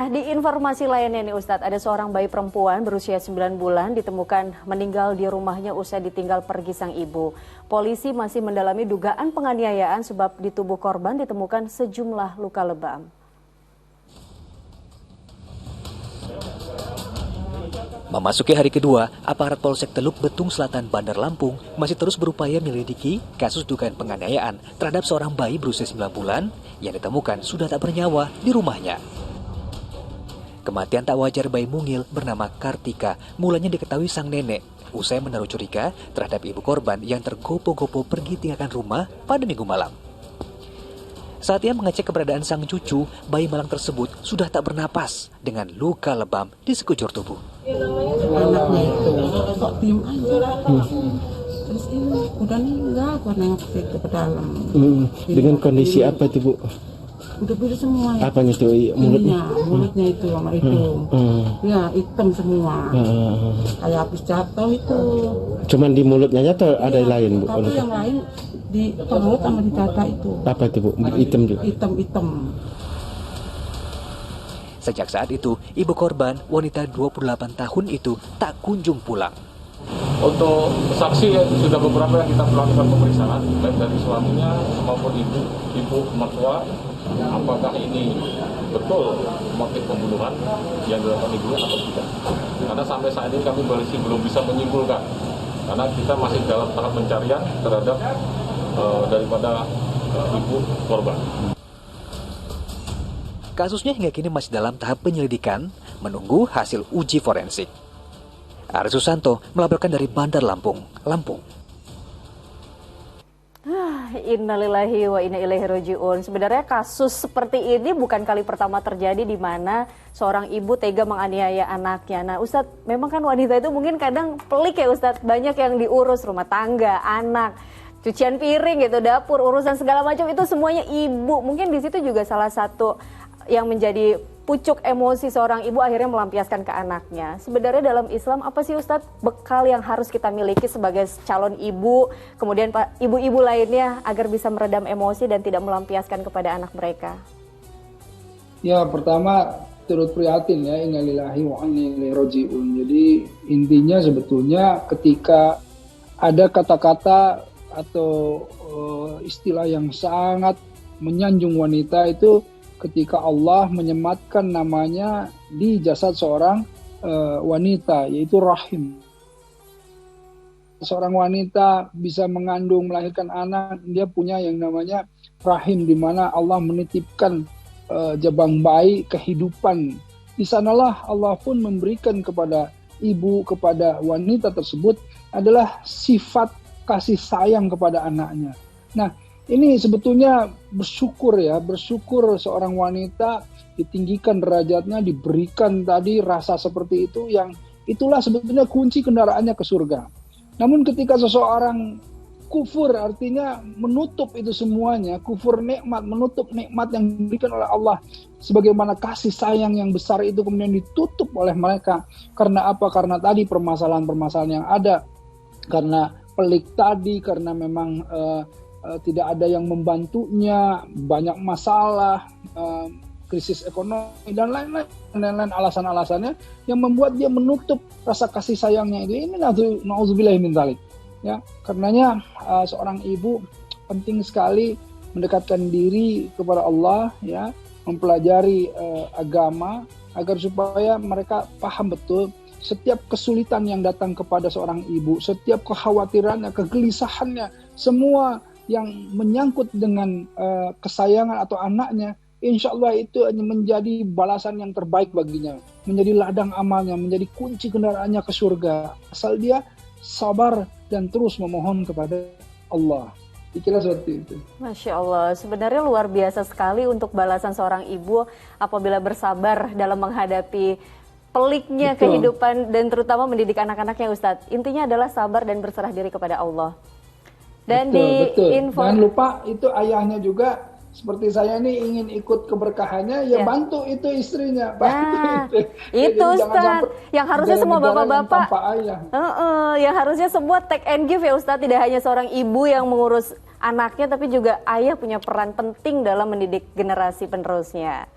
Di informasi lainnya nih Ustadz, ada seorang bayi perempuan berusia 9 bulan ditemukan meninggal di rumahnya usai ditinggal pergi sang ibu. Polisi masih mendalami dugaan penganiayaan sebab di tubuh korban ditemukan sejumlah luka lebam. Memasuki hari kedua, aparat Polsek Teluk Betung Selatan Bandar Lampung masih terus berupaya menyelidiki kasus dugaan penganiayaan terhadap seorang bayi berusia 9 bulan yang ditemukan sudah tak bernyawa di rumahnya. Kematian tak wajar bayi mungil bernama Kartika mulanya diketahui sang nenek usai menaruh curiga terhadap ibu korban yang tergopoh-gopoh pergi tinggalkan rumah pada Minggu malam. Saat ia mengecek keberadaan sang cucu, bayi malang tersebut sudah tak bernapas dengan luka lebam di sekujur tubuh. Anaknya itu kok diem aja. Terus ini udah meninggal, aku nengok ke dalam. Dengan kondisi apa itu, Bu? Udah biru semua. Apanya itu? Mulutnya itu sama itu. Ya hitam semua. Kayak habis jatuh itu. Cuman di mulutnya atau ada yang lain, Bu? Tapi yang lain di perut sama di dada itu. Apa itu, Bu? Hitam juga? Hitam. Sejak saat itu, ibu korban, wanita 28 tahun itu tak kunjung pulang. Untuk saksi sudah beberapa yang kita melakukan pemeriksaan, baik dari suaminya maupun ibu mertua, apakah ini betul motif pembunuhan yang dilakukan ibunya atau tidak. Karena sampai saat ini kami masih belum bisa menyimpulkan, karena kita masih dalam tahap pencarian terhadap daripada ibu korban. Kasusnya hingga kini masih dalam tahap penyelidikan, menunggu hasil uji forensik. Aris Susanto melaporkan dari Bandar Lampung, Lampung. Innalillahi wa inna ilaihi raji'un. Sebenarnya kasus seperti ini bukan kali pertama terjadi di mana seorang ibu tega menganiaya anaknya. Nah Ustadz, memang kan wanita itu mungkin kadang pelik ya Ustadz, banyak yang diurus, rumah tangga, anak, cucian piring gitu, dapur, urusan segala macam itu semuanya ibu. Mungkin di situ juga salah satu yang menjadi pucuk emosi seorang ibu akhirnya melampiaskan ke anaknya. Sebenarnya dalam Islam apa sih Ustadz bekal yang harus kita miliki sebagai calon ibu, kemudian ibu-ibu lainnya agar bisa meredam emosi dan tidak melampiaskan kepada anak mereka? Ya, pertama turut prihatin ya, innalillahi wa inna ilaihi raji'un. Jadi intinya sebetulnya ketika ada kata-kata atau istilah yang sangat menyanjung wanita itu ketika Allah menyematkan namanya di jasad seorang wanita, yaitu rahim. Seorang wanita bisa mengandung, melahirkan anak, dia punya yang namanya rahim, di mana Allah menitipkan jabang bayi kehidupan. Di sanalah Allah pun memberikan kepada ibu, kepada wanita tersebut adalah sifat kasih sayang kepada anaknya. Nah, ini sebetulnya bersyukur seorang wanita ditinggikan derajatnya, diberikan tadi rasa seperti itu, yang itulah sebetulnya kunci kendaraannya ke surga. Namun ketika seseorang kufur, artinya menutup itu semuanya, kufur nikmat, menutup nikmat yang diberikan oleh Allah, sebagaimana kasih sayang yang besar itu kemudian ditutup oleh mereka. Karena apa? Karena tadi permasalahan-permasalahan yang ada, karena pelik tadi, karena memang tidak ada yang membantunya, banyak masalah, krisis ekonomi dan lain-lain alasan-alasannya yang membuat dia menutup rasa kasih sayangnya itu. Ini na'udzubillahi min dzalik. Ya, karenanya seorang ibu penting sekali mendekatkan diri kepada Allah, ya, mempelajari agama agar supaya mereka paham betul setiap kesulitan yang datang kepada seorang ibu, setiap kekhawatirannya, kegelisahannya, semua yang menyangkut dengan kesayangan atau anaknya, insya Allah itu menjadi balasan yang terbaik baginya, menjadi ladang amalnya, menjadi kunci kendaraannya ke surga, asal dia sabar dan terus memohon kepada Allah. Dikira seperti itu. Masya Allah, sebenarnya luar biasa sekali untuk balasan seorang ibu apabila bersabar dalam menghadapi peliknya kehidupan dan terutama mendidik anak-anaknya Ustadz. Intinya adalah sabar dan berserah diri kepada Allah. Dan betul. Jangan lupa itu ayahnya juga, seperti saya ini ingin ikut keberkahannya, ya bantu itu istrinya. Itu Ustadz, yang harusnya semua bapak-bapak, yang harusnya semua take and give ya Ustadz, tidak hanya seorang ibu yang mengurus anaknya, tapi juga ayah punya peran penting dalam mendidik generasi penerusnya.